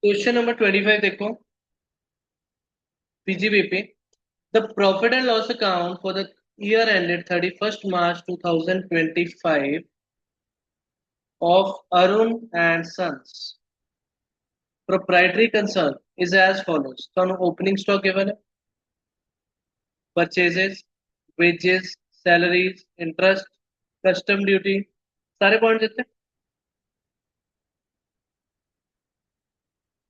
Question number 25 देखो। PGBP, the profit and loss account for the year ended 31st March 2025 of Arun and Sons proprietary concern is as follows। तो opening stock given है, purchases, wages, salaries, interest, custom duty, सारे point देते हैं।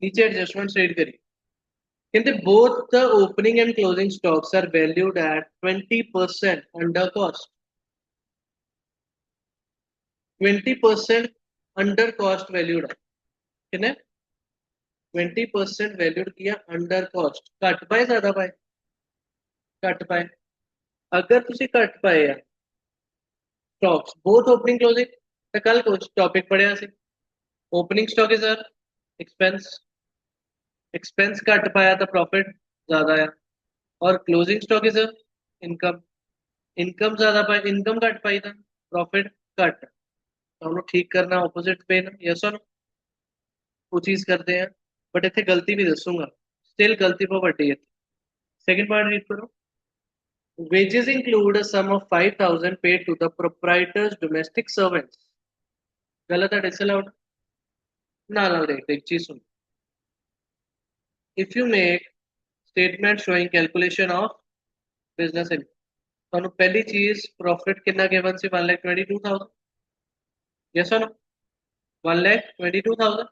नीचे adjustment read करिए। कहते both the opening and closing stocks are valued at 20% under cost. 20% under cost valued है, कितने? 20% वैल्यूड किया अंडर कॉस्ट। घट पाए ज्यादा पाए? घट पाए। अगर तुम घट पाए आ स्टॉक्स बोथ ओपनिंग क्लोजिंग, तो कल कुछ टॉपिक पढ़िया सी। Opening stock is expense, expense घट पाया तो प्रॉफिट ज्यादा है। और closing stock is income, income ज्यादा पाई, इनकम घट पाई था, प्रॉफिट घट। तो हम लोग ठीक करना ऑपोजिट पे ना, यस और वो चीज करते हैं। बट इतने गलती भी दसूंगा, स्टिल गलती पर बटी है। सेकंड पॉइंट रीड करो। Wages include a sum of 5,000 paid to the proprietor's domestic servants। गलत है, डिसअलाउड ना अलाउड है। एक चीज सुन, if you make statement showing calculation of business income, तो पहली चीज प्रॉफिट कितना गिवन सी 1,22,000, यस और नो? 1,22,000।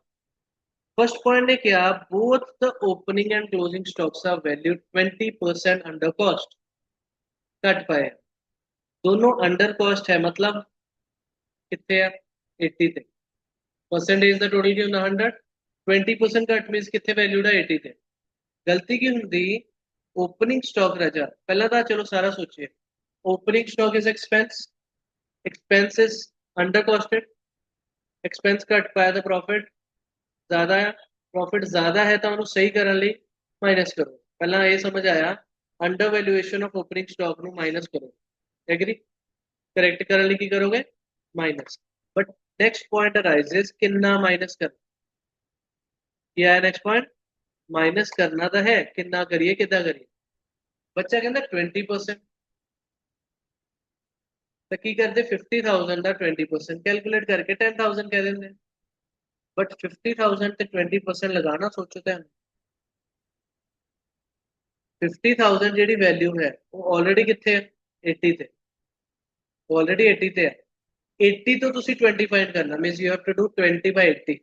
फर्स्ट पॉइंट है क्या, both the opening and closing stocks are valued 20% under cost. Cut पाए, दोनों अंडर कॉस्ट है, मतलब कितने है? 80 थे। परसेंटेज द टोटल की 100, 20% कट मींस कितने वैल्यूड है? 80 थे। गलती की हुंदी ओपनिंग स्टॉक रह जा पहला था। चलो सारा सोचिए। Opening stock is expense, expense is under costed, expense cut पाया तो प्रॉफिट ज्यादा है। प्रॉफिट ज्यादा है तो सही करने ਲਈ माइनस करो। पहला ये समझ आया, under valuation of opening stock ਨੂੰ माइनस करो। एग्री? करेक्ट करने ਲਈ ਕੀ करोगे? Minus. But next point arises, कितना माइनस कर किया है? नेक्स्ट पॉइंट माइनस करना तो है, कितना करिए, कितना करिए? बच्चा कहता 20%, तो की करते 50,000 का 20% कैलकुलेट करके 10,000 कह देंगे। बट 50,000 से 20% लगाना सोचो तो 50,000 जी वैल्यू है वो ऑलरेडी कितने है? 80 थे। ऑलरेडी 80 थे। 80 तो तुसी 20 फाइंड करना, means you have to do 20/80।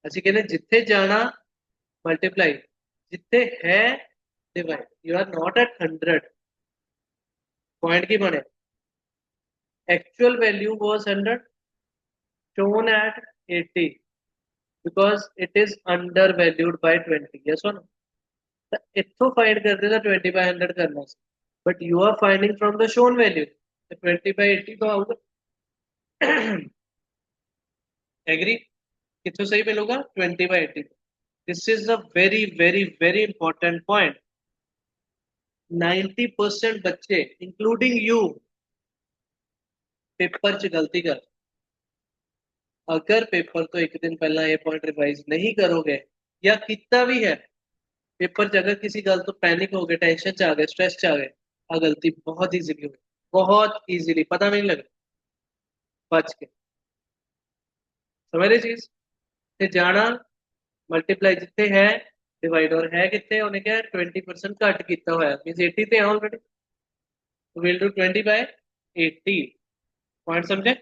ਅਸੀਂ ਕਹਿੰਦੇ जिथे जाना मल्टीप्लाई, जिथे है divide. You are not at 100। Point की बने, actual value was 100, shown at 80 because it is undervalued by 20, yes or no? तो इथों फाइंड करते तो 20/100 करना, but you are finding from the shown value, तो 20/80 तो आऊगा। एग्री? कितों सही मिलेगा? 20/80। This is a very very very important point. 90% बच्चे इंक्लूडिंग यू पेपर च गलती कर। अगर पेपर तो एक दिन पहला ये पॉइंट रिवाइज नहीं करोगे या कितना भी है पेपर च, अगर किसी गल तो पैनिक हो गए, टेंशन च आ गए, स्ट्रेस च आ गए, आ गलती बहुत इजीली हो, बहुत इजीली, पता नहीं लगे, बच के। समझ रहे चीज? ते जाना मल्टीप्लाई जितने है डिवाइड, और है कितने उन्हें क्या 20% घट किया हुआ मीन 80 ते ऑलरेडी, विल डू 20/80। पॉइंट समझे?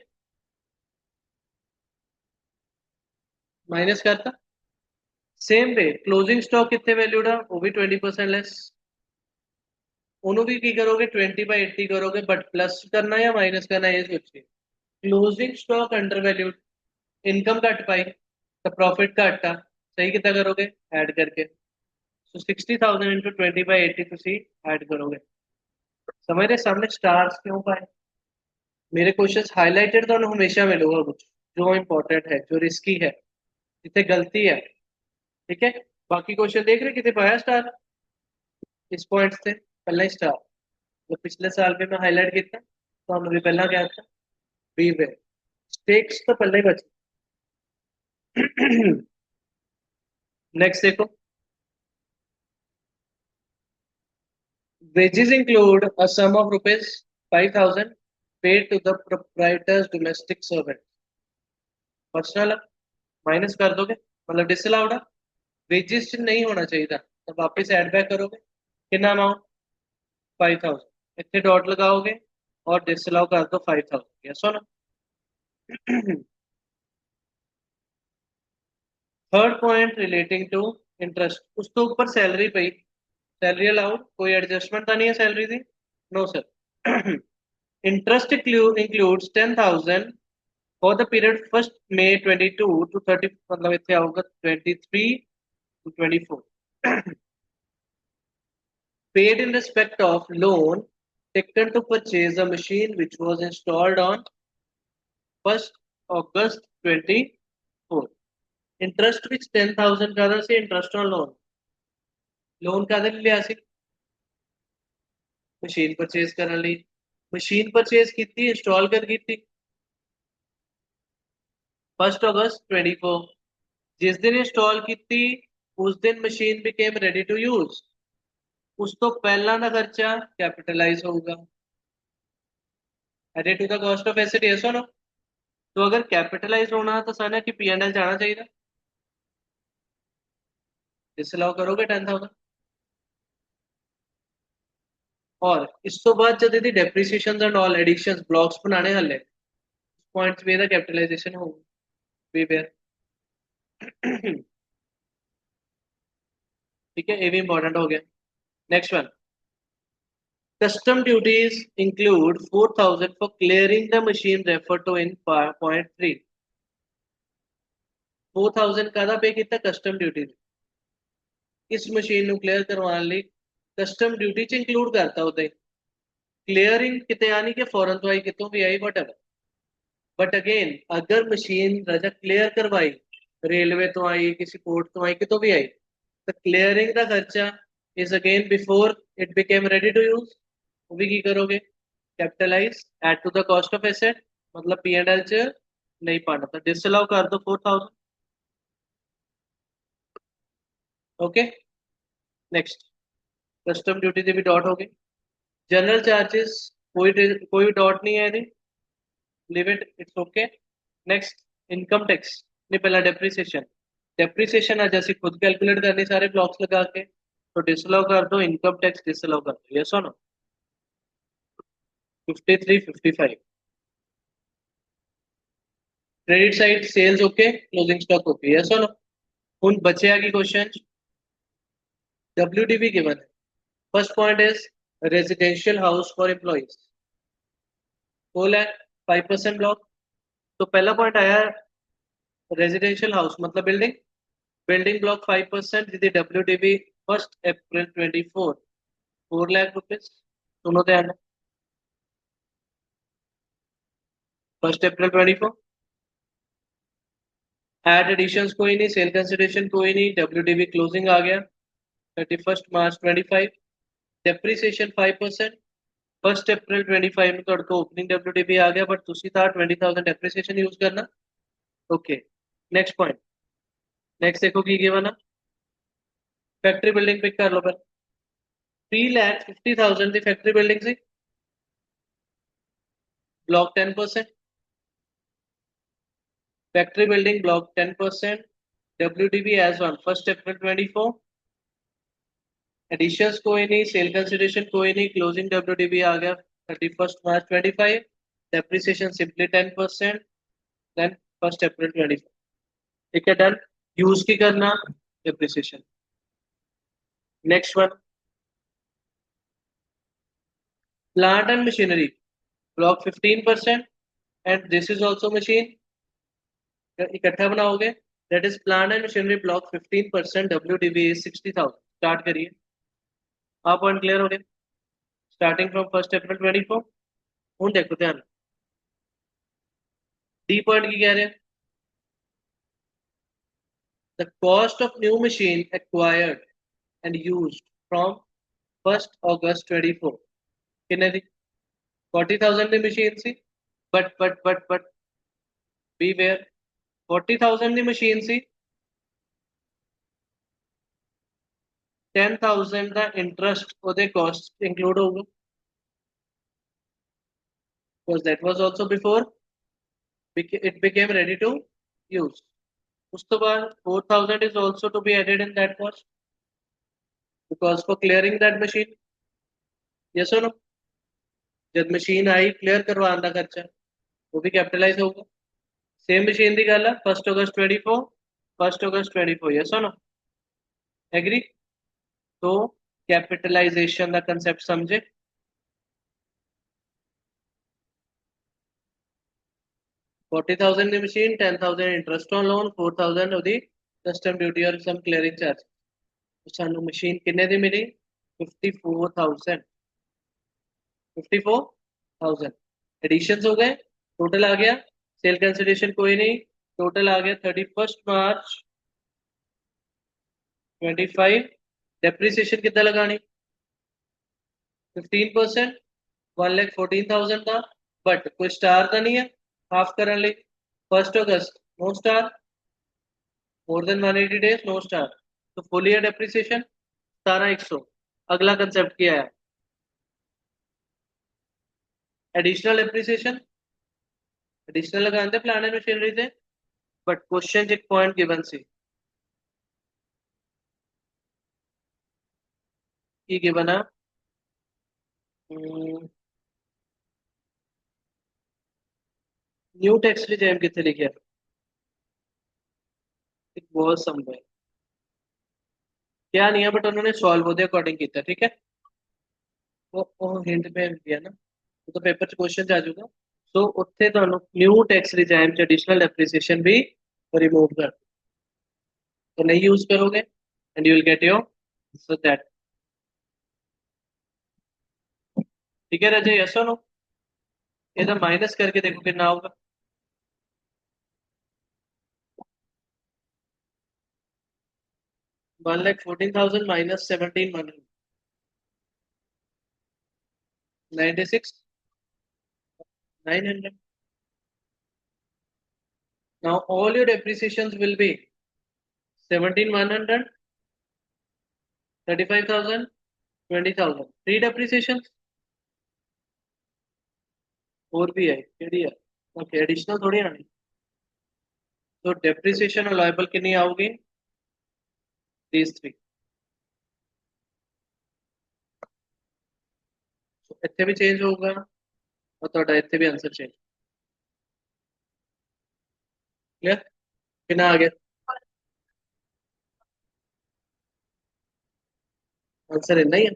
माइनस करता। सेम वे क्लोजिंग स्टॉक कितने वैल्यूड है? वो भी 20% लेस। उन्होंने भी की करोगे 20/80 करोगे, बट प्लस करना या माइनस करना ये सोचिए। Closing stock under valued, income घट पाई तो प्रॉफिट घटा, सही कितना करोगे? ऐड करके। सो 60,000 इंटू 20/80 तुसी ऐड करोगे। समझ रहे? सामने स्टार्स क्यों पाए? मेरे क्वेश्चंस हाईलाइटेड तो हमेशा मिलूंगा कुछ जो इंपॉर्टेंट है, जो रिस्की है, जितने गलती है। ठीक है, बाकी क्वेश्चन देख रहे कितने पाया स्टार इस पॉइंट से? पहला ही स्टार, तो पिछले साल भी मैं हाईलाइट किया तो हम भी पहला क्या था, बी वे स्टेक्स तो पहले ही बचे। नेक्स्ट देखो, wages include a sum of rupees 5,000 paid to the proprietor's domestic servant. Personal minus कर दोगे, मतलब डिसअलाउड है, वेजेस नहीं होना चाहिए था, तो वापस ऐड बैक करोगे, कितना अमाउंट 5,000, इतने डॉट लगाओगे और डिसअलाउ कर दो 5,000, यस और no. Third point relating to interest, उसके ऊपर सैलरी पे, सैलरी अलाउड, कोई एडजस्टमेंट तो नहीं है सैलरी दी, no sir. Interest includes 10,000 for the period 1 May 22 to 30, मतलब इतने आऊगा 23 to 24, paid in respect of loan taken to purchase a machine which was installed on 1st August 24. Interest which 10,000 का से इंटरेस्ट ऑन लोन, लोन का लिया सी machine purchase करने ली, machine purchase की install कर की 1 August 24, जिस दिन इंस्टॉल की उस दिन machine became ready to use, उस तो पहला ना खर्चा कैपिटलाइज होगा, added to the cost of asset, yes और नो। तो अगर कैपिटलाइज होना तो साना कि P&L जाना चाहिए, डिसअलाउ करोगे 10,000, और इस तो बाद जब यदि depreciation and all additions blocks बनाने हले पॉइंट्स पे दा कैपिटलाइजेशन हो वे वेयर। ठीक है, ये भी इंपॉर्टेंट हो गया। Next one, custom duties include 4,000 for clearing the machine referred to in point 3, 4,000 का पे किया कस्टम ड्यूटी, इस मशीन ਨੂੰ क्लियर करवाने ਲਈ कस्टम ड्यूटी च इंक्लूड करता होता है, क्लियरिंग किते आनी कि फॉरन तो आई कितों भी आई वट, बट अगेन अगर मशीन राजा क्लियर करवाई रेलवे तो आई किसी पोर्ट तो आई कितों भी आई, तो क्लियरिंग का खर्चा is again before it became ready to use, वो भी की करोगे capitalise add to the cost of asset, मतलब P&L च नहीं पाना, तो डिसअलाउ कर दो 4,000। ओके, नेक्स्ट, कस्टम ड्यूटी से भी डॉट हो गई, जनरल चार्जेस कोई डॉट नहीं है, live it, it's okay. Next, income tax, नहीं पहला डेप्रिसिएशन, डेप्रिसिएशन आज ऐसी खुद कैलकुलेट करनी सारे ब्लॉक्स लगा के, तो डिसअलाउ कर दो, इनकम टैक्स डिसअलाउ कर दो, यस और no. 53, 55, credit side sales okay, closing stock okay, yes और नो। उन बचे आगे क्वेश्चन, WDB गिवन है, first point is residential house for employees, 4,05% block, तो पहला पॉइंट आया रेजिडेंशियल हाउस मतलब बिल्डिंग, बिल्डिंग ब्लॉक 5% जिसकी WDB 1 April 24, 4 लाख रुपीज, सुनो ध्यान, 1 April 24, एड एडिशंस कोई नहीं, सेल कंसिडरेशन कोई नहीं, WDB क्लोजिंग आ गया 31 March 25, डेप्रीसिएशन 5%, 1 April 25 में तो ओपनिंग WDB आ गया, बट तुसी था 20,000 डेप्रीसिएशन यूज करना। ओके, नेक्स्ट पॉइंट, नेक्स्ट देखो की गिवन है, फैक्ट्री बिल्डिंग पिक कर लो पर, 3,50,000 की फैक्ट्री बिल्डिंग से block 10%, factory building block 10%, WDB as on 1 April 24, additions कोई नहीं, सेल कंसिडरेशन कोई नहीं, क्लोजिंग WDB आ गया 31 March 25, depreciation simply 10%, then 1 April 24, ठीक है डन, यूज की करना depreciation. Next one, plant and machinery block 15% and this is also machine, इकट्ठा बनाओगे, that is plant and machinery block 15%, WDB is 60,000, start करिए, आप पॉइंट क्लियर हो गए, स्टार्टिंग फ्रॉम 1 April 24, हूँ देखो ध्यान, डी पॉइंट की कह रहे हैं, the cost of new machine acquired and used from 1 August 24, कितने दी 40,000 की मशीन सी, बट बी वेयर 40,000 की मशीन सी, 10,000 ਦਾ ਇੰਟਰਸਟ ਉਹਦੇ ਕਾਸਟ ਇੰਕਲੂਡ ਹੋਊਗਾ, because that was also before it became ready to use. ਉਸ ਤੋਂ ਬਾਅਦ 4,000 is also to be added in that cost, because for clearing that machine, yes or no? जब machine I clear करवाने का खर्चा वो भी कैपिटलाइज होगा। सेम मशीन की गल है 1 अगस्त 24, 1 अगस्त 24, यस और नो, एग्री? तो कैपिटलाइजेशन का कंसेप्ट समझे। 40,000 की मशीन, 10,000 इंटरेस्ट ऑन लोन, 4,000 ਉਹਦੀ कस्टम ड्यूटी और सम क्लियरिंग चार्ज। ਸਾਨੂੰ मशीन किन्ने दी मिली? 54,000। 54,000 एडिशंस हो गए, टोटल आ गया, सेल कैंसिलेशन कोई नहीं, टोटल आ गया 31 मार्च 25। डेप्रीसिएशन कितना लगानी? 15%, 1,14,000 का, बट कोई स्टार का नहीं है हाफ करने लिए। 1 अगस्त no star, more than 180 days no star, तो फुल ईयर डेप्रीसिएशन 17,100। अगला कंसेप्ट क्या है? एडिशनल डेप्रीसिएशन, एडिशनल लगाते प्लांट एंड मशीनरी से, बट क्वेश्चन एक पॉइंट गिवन सी की गिवन है न्यू टैक्स रिजाइम कितने लिखे? एक बहुत समझे क्या नहीं है, बट उन्होंने सॉल्व होते अकॉर्डिंग किया, ठीक है। वो हिंट पे दिया ना, तो पेपर च क्वेश्चन आ जाऊगा। सो उत्थे ਤੁਹਾਨੂੰ न्यू टैक्स रिजाइम च एडिशनल डेप्रीसिएशन भी रिमूव कर, तो नहीं यूज करोगे and you will get your so that, ठीक है राजे, यस और नो? ये तो माइनस करके देखो कितना होगा। 1,14,000 minus 17,100, 96,900। Now all your depreciations will be 17,100, 35,000, 20,000। Three depreciations और भी है, केड़ी है? ओके, एडिशनल थोड़ी आनी। तो डेप्रिसिएशन अलाइबल कितनी आओगी? These three. इतने भी चेंज होगा और थोड़ा इतने भी आंसर चेंज, क्लियर? कितना आ गया आंसर? इतना ही है।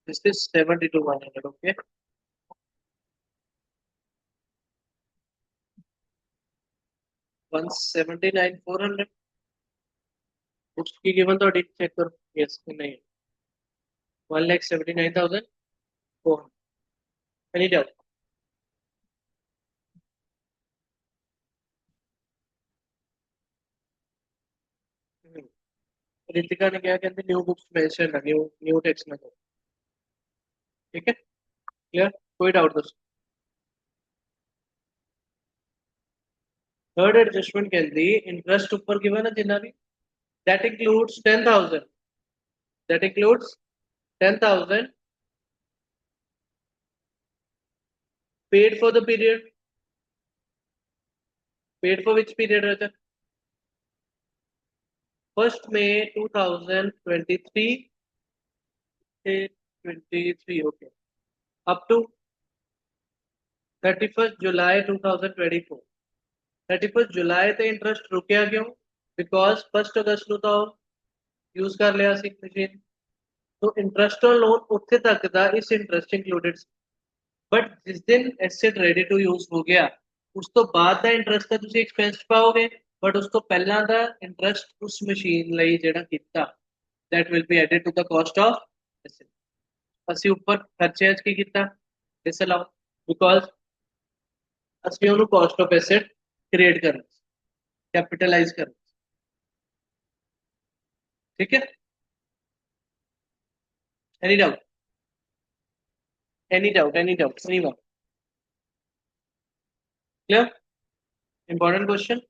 This is 72,100, okay. 179,400 उसकी गिवन तो चेक करो, यस नहीं है। 1,79,400, एनी डाउट? रितिका ने क्या कहते न्यू बुक्स मेंशन है, न्यू न्यू टेक्स्ट में, ठीक है, क्लियर? कोई डाउट दोस्तों? थर्ड एडजस्टमेंट कहती इंटरेस्ट ऊपर गिवन है जितना भी, that includes 10,000, that includes 10,000 paid for the period, paid for which period रहता है? 1 May 2023 से 23, ओके, अप टू 31 जुलाई 2024। 31 जुलाई ਤੇ इंटरेस्ट रुकिया क्यों? बिकॉज 1 अगस्त ਨੂੰ ਤਾਂ यूज कर लिया सी मशीन, तो इंटरेस्ट और लोन उत्थे तक ਦਾ इस इंटरेस्ट इंक्लूडेड, बट जिस दिन एसेट रेडी टू यूज हो गया उस तो बाद ਦਾ इंटरेस्ट ਤਾਂ ਤੁਸੀਂ ਐਕਸਪੈਂਸ ਪਾਓਗੇ, बट उस तो पहला ਦਾ इंटरेस्ट उस मशीन ਲਈ ਜਿਹੜਾ ਕੀਤਾ that will be added to the cost of asset। ਅਸੀਂ ਉੱਪਰ ਖਰਚੇ ਚ ਕੀ ਕੀਤਾ? disallow, because ਅਸੀਂ ਉਹਨੂੰ cost of asset क्रिएट करना, कैपिटलाइज करना, ठीक है। Any doubt? Any doubt? Any doubt? Any one? Clear? Important question.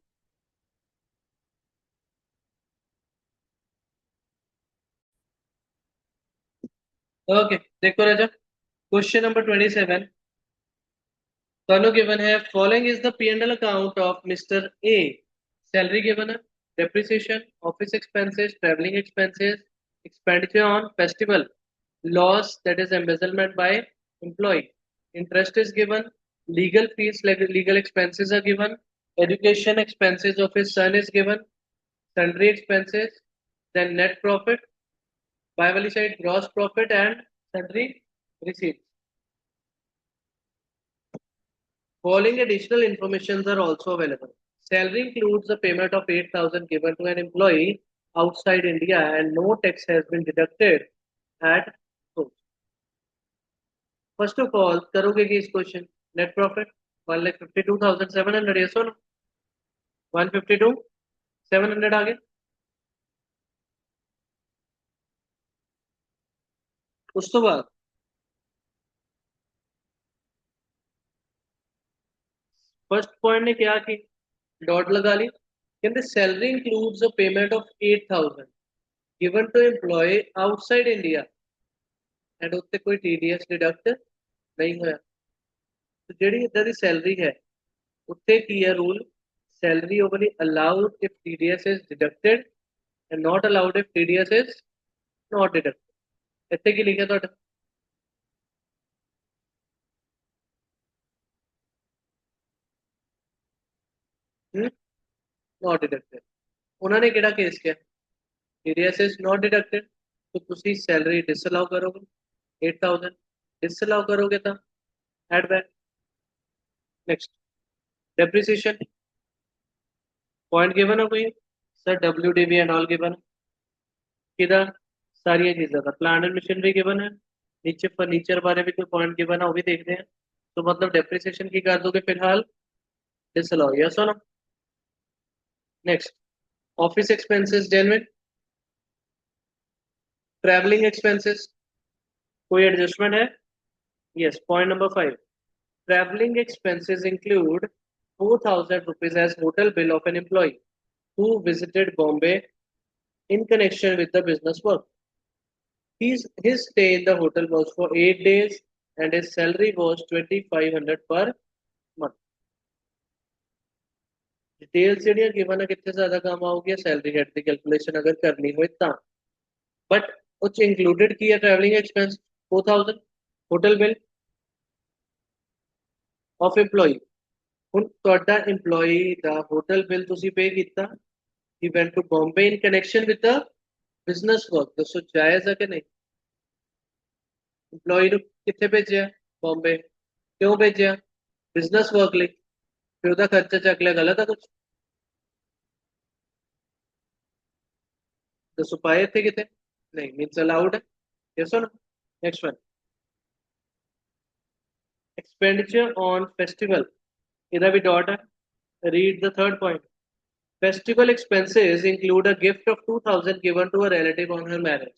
Okay, देखो राजा, क्वेश्चन नंबर 27 दोनों गिवन है। Following is the P&L account of Mr A. Salary given है, depreciation, office expenses, travelling expenses, expenditure on festival, loss that is embezzlement by employee, interest is given, legal fees like legal expenses are given, education expenses of his son is given, sundry expenses, then net profit, by wali side gross profit and sundry receipts. Following additional informations are also available. Salary includes the payment of 8,000 given to an employee outside India and no tax has been deducted at source. First of all, करोगे कि इस question net profit 1,52,700 ये सुनो 152,700 आ गया। उस तो बाद first point ने क्या की, डॉट लगा ली, कहते salary includes the payment of 8,000 given to employ outside India and उत्ते कोई टीडीएस डिडक्ट नहीं होया। तो ਜਿਹੜੀ ਇਦਾਂ ਦੀ ਸੈਲਰੀ ਹੈ ਉੱਤੇ ਕੀ ਹੈ rule, salary only allowed if TDS is deducted and not allowed if TDS is not deducted। ਇੱਥੇ ਕੀ ਲਿਖਿਆ ਤੁਹਾਡਾ? not deducted। ਉਹਨਾਂ ਨੇ ਕਿਹੜਾ ਕੇਸ ਕਿਹਾ? TDS is not deducted, तो ਤੁਸੀਂ सैलरी डिसअलाउ करोगे 8,000, डिसअलाउ करोगे तो add back. Next, depreciation point given है कोई sir, WDV and all given है किधर, सारी चीज़ें था, प्लांट एंड मशीनरी गिवन है, नीचे फर्नीचर बारे भी कोई पॉइंट गिवन है वो भी देखते हैं। तो मतलब डेप्रिसिएशन की कर दोगे फिलहाल डिसअलाउ, यस और no. Next, office expenses genuine, travelling expenses कोई एडजस्टमेंट है? Yes. Point number 5, traveling expenses include 4,000 rupees as hotel bill of an employee who visited Bombay in connection with the business work. His stay in the hotel was for 8 days and his salary was 2,500 per month. Details ਜਿਹੜੀਆਂ given ਹੈ ਕਿੱਥੇ ਜ਼ਿਆਦਾ ਕੰਮ ਆਉਗੀ, salary head ਦੀ calculation ਅਗਰ ਕਰਨੀ ਹੋਏ ਤਾਂ। ਬਟ ਉਹ ਚ ਇੰਕਲੂਡਡ ਕੀ ਹੈ? Travelling expense 4,000, hotel bill of EMPLOYEE। ਹੁਣ ਤੁਹਾਡਾ EMPLOYEE ਦਾ ਹੋਟਲ ਬਿੱਲ ਤੁਸੀਂ ਪੇ ਕੀਤਾ, he went to Bombay in connection with the business work। ਦੱਸੋ ਜਾਇਜ਼ ਹੈ ਕਿ ਨਹੀਂ? EMPLOYEE ਨੂੰ ਕਿੱਥੇ ਭੇਜਿਆ? ਬੰਬੇ। ਕਿਉਂ ਭੇਜਿਆ? ਬਿਜ਼ਨਸ ਵਰਕ ਲਈ। ਫਿਰ ਉਹਦਾ ਖਰਚਾ ਚੱਕ ਲਿਆ, ਗਲਤ ਹੈ ਕੁਝ? ਦੱਸੋ ਪਾਏ ਇੱਥੇ ਕਿਤੇ? ਨਹੀਂ, ਮੀਨਸ ਅਲਾउड है, यस और no. Next one, expenditure on festival, इधर भी डॉट है। Read the third point, festival expenses include a gift of 2,000 given to a relative on her marriage.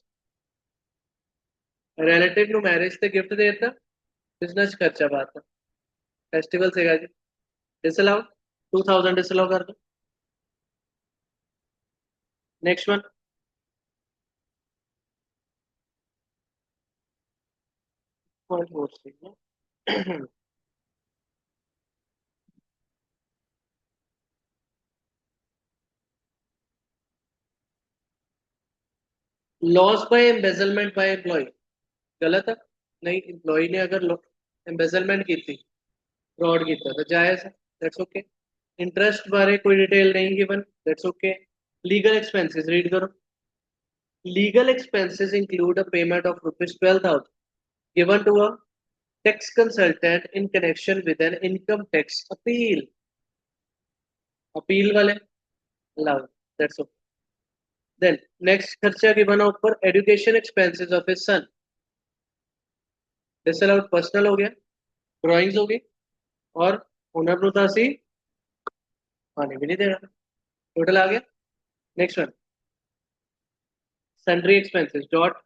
Relative ਨੂੰ मैरिज ਤੇ गिफ्ट देता, बिजनेस खर्चा बात है, फेस्टिवल से जी डिसअलाउ, 2,000 डिसअलाउ कर दो। Next one, point four loss by embezzlement by employ, गलत है? नहीं, एम्प्लॉय ने अगर एम्बेजलमेंट की थी, फ्रॉड किया तो जायज है, दैट्स ओके। इंटरेस्ट बारे कोई डिटेल नहीं given, that's okay. Legal expenses read करो। Legal expenses include a payment of ₹12,000 given to a tax consultant in connection with an income tax appeal। Appeal वाले allowed, that's okay। Then next खर्चा की बना ऊपर, education expenses of his son, disallowed, personal हो गया, drawings हो गई और ओनर ਨੂੰ ਤਾਂ ਅਸੀਂ पानी भी नहीं देना, टोटल आ गया। Next one, sundry expenses dot,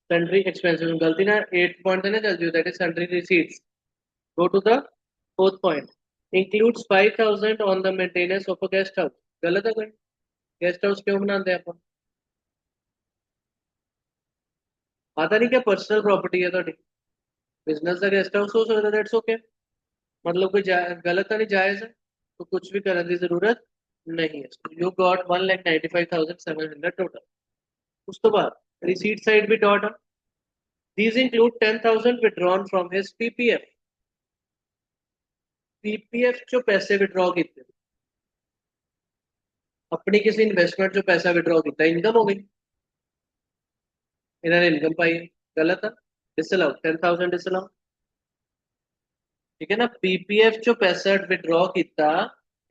sundry expenses गलती ना 8 पॉइंट ना चल that is sundry receipts, go to the fourth point, includes 5,000 on the maintenance of a guest house. गलत है कोई? गेस्ट हाउस क्यों बनाते हैं अपन? आता नहीं क्या पर्सनल प्रॉपर्टी है थोड़ी, बिजनेस का गेस्ट हाउस हो सकता है, दैट्स ओके। मतलब कोई गलत तो नहीं, जायज है, तो कुछ भी करने की जरूरत नहीं है। You got 1,95,700 total. उस तो बाद रिसीट साइड भी डॉट है। These include 10,000 withdrawn from his PPF. PPF जो पैसे विड्रॉ किए, अपनी किसी इन्वेस्टमेंट जो पैसा विड्रॉ किया, इनकम हो गई, इन्होंने इनकम पाई है। गलत है, डिसअलाउ 10,000 डिसअलाउ। ठीक है ना? पीपीएफ जो पैसा विड्रॉ किया,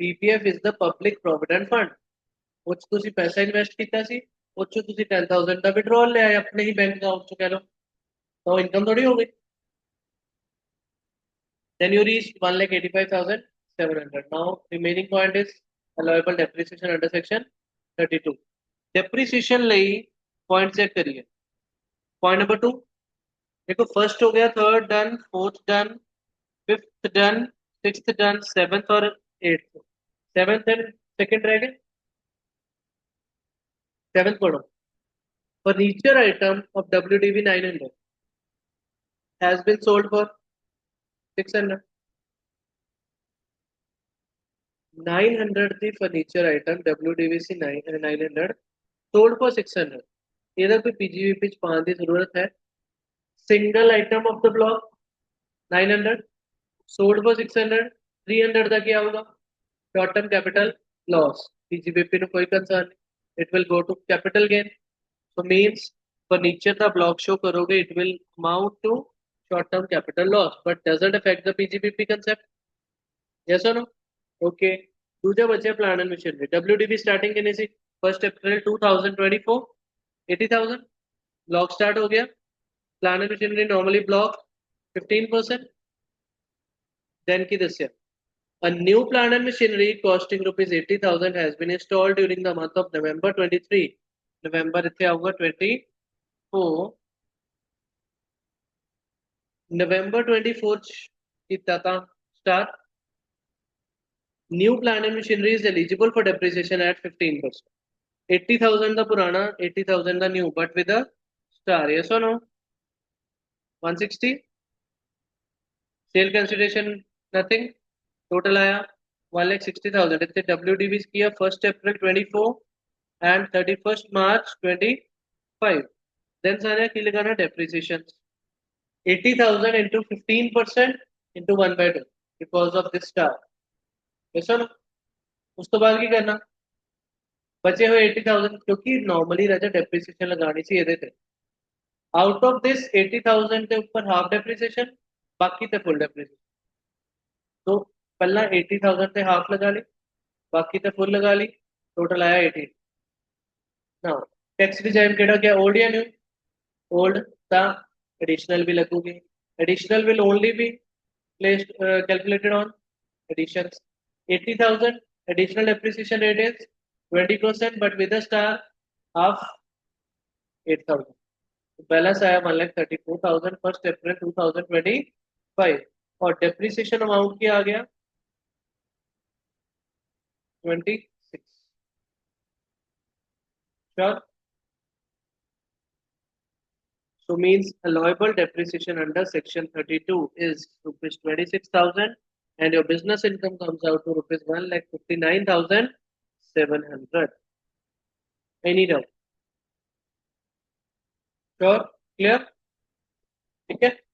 PPF is the public provident fund. वो ਤੁਸੀਂ ਪੈਸਾ ਇਨਵੈਸਟ ਕੀਤਾ ਸੀ, ਉਹ ਚੋਂ ਤੁਸੀਂ 10,000 ਦਾ ਵਿਡਰੋਲ ਲਿਆ ਹੈ ਆਪਣੇ ਹੀ ਬੈਂਕ ਅਕਾਊਂਟ ਚੋਂ, ਕਹ ਲਓ, ਤਾਂ ਇਨਕਮ ਥੋੜੀ ਹੋ ਗਈ। then you reached 1,85,700. now remaining point is allowable depreciation under section 32। depreciation ਲਈ point चेक करिए। point number 2 देखो, फर्स्ट हो गया, third done, fourth done, fifth done, sixth done, seventh और एट्थ। सेवंथ एंड सेकंड रह गए। सेवंथ पढ़ो। Furniture item of WDV 900 has been sold for 600। 900 the furniture item WDVC 900 sold for 600। ਇਹਦਾ ਕੋਈ PGBP ਚ ਪਾਉਣ ਦੀ ਜ਼ਰੂਰਤ ਹੈ? Single item of the block 900 sold for 600। 300 ਦਾ ਕੀ ਆਊਗਾ? short term capital loss। PGBP ਨੂੰ ਕੋਈ ਕੰਸਰਨ ਨਹੀਂ, it will go to capital gain। so means furniture ਦਾ ਬਲॉक ਸ਼ੋ ਕਰੋਗੇ, it will amount to short term capital loss but doesn't affect the PGBP concept। yes or no? Okay. दूजा बचे plan and machinery. WDV starting कितनी सी? 1 अप्रैल 2024, 80,000। Block start हो गया। Plan and machinery normally block 15%। Then की दस्या, a new plant and machinery costing rupees 80,000 has been installed during the month of November 23। November इत्थे आऊगा 24। November 24 कितना था start? New plant and machinery is eligible for depreciation at 15%। 80,000 ਦਾ ਪੁਰਾਣਾ, 80,000 ਦਾ new but with a star. Yes অর no? 160। Sale consideration nothing. Total आया 1,60,000। ਇੱਥੇ WDV ਕੀ ਹੈ? 1 अप्रैल 24 एंड 31 मार्च 25। देन सारे की लगाना depreciation 80,000 into 15% into 1/2 because of this star। Yes और नो? उस तो बाद की करना, बचे हुए 80,000 क्योंकि नॉर्मली राजा डेप्रिसिएशन लगानी सी ਇਹਦੇ ਤੇ। आउट ऑफ दिस 80,000 के ऊपर हाफ डेप्रिसिएशन, बाकी ते फुल डेप्रिसिएशन। तो पहला 80,000 ते हाफ लगा ली, बाकी ते फुल लगा ली, टोटल आया 80। नाउ टैक्स डिजाइन केड़ा क्या? ओल्ड या न्यू? ओल्ड ता एडिशनल भी लगूगी। Additional will only be placed calculated on additions। 80,000 additional depreciation rate is 20% but with a star of 8,000। Balance आया 1,34,000 1 अप्रैल 2025। और डेप्रिसिएशन अमाउंट क्या आ गया? 26। Sure? So means allowable depreciation under section 32 is rupees 26,000 and your business income comes out to rupees 1,59,700। Any doubt? Sure? Clear? ठीक है।